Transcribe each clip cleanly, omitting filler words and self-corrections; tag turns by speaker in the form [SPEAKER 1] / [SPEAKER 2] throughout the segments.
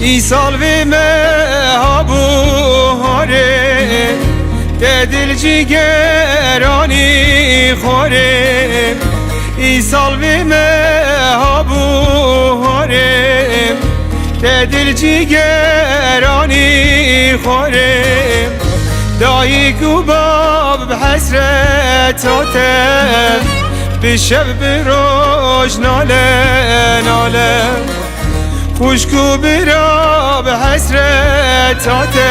[SPEAKER 1] ایسال وی مهابو هاره ده دل جگرانی خوره ایسال وی مهابو هاره ده دل جگرانی خوره دایی کو باب حسرتاته بشب بروش ناله ناله خوشکو برا به حسرتاته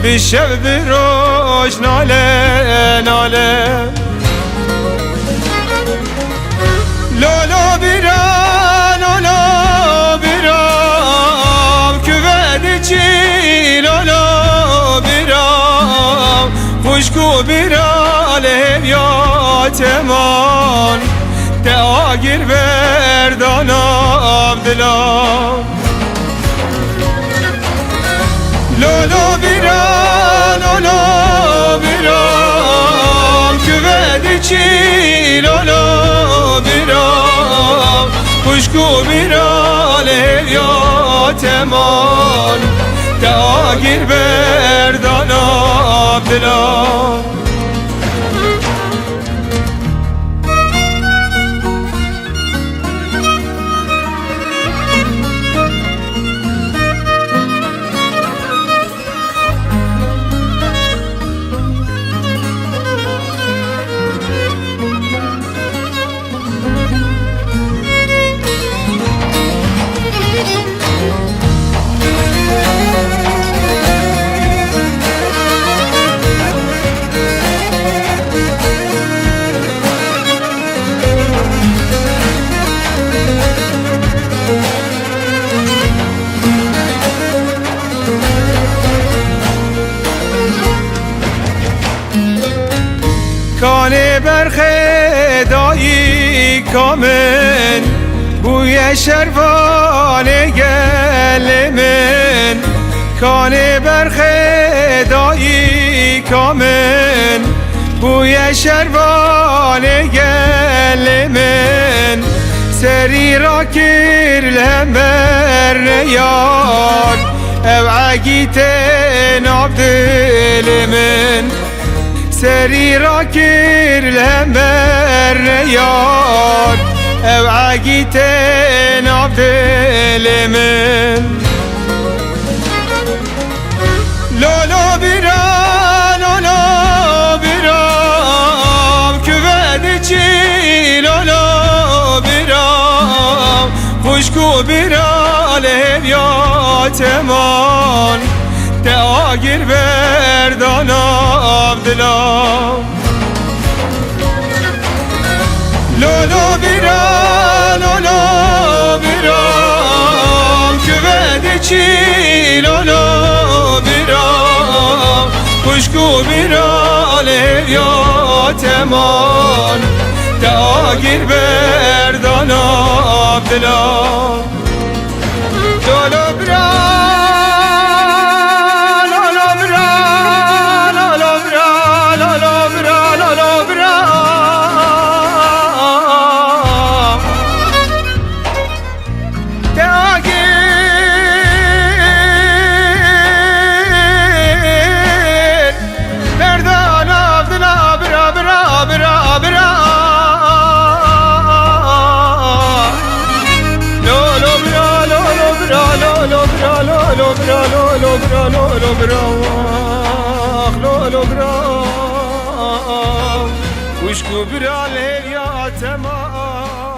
[SPEAKER 1] بشب بروش ناله ناله لالا برا لالا برام که وعده چی لالا برام خوشکو برا لحبیات من دعاگیر بردانم دلم لالا بیرم لالا بیرم که وعده چی لالا بیرم خوشکو بیرم لحیات من دعاگیر بردانم دلم کانه برخ دایی کامن بوی شروان گل من کانه برخ دایی کامن بوی شروان گل من سری را کر لمبر یار او عگیت ناب دل من سری را کر لمبر یار او عگیت ناب دل من لالا بیرم لالا بیرم که وعده چی لالا بیرم خوشکو بیرم لحبیات من دعاگیر بردانم دلم لالا بیرم لالا بیرم که وعده چی لالا بیرم خوشکو بیرم لحبیات من دعاگیر بردانم دلم لالا بیرم خوشکو برا لحیات من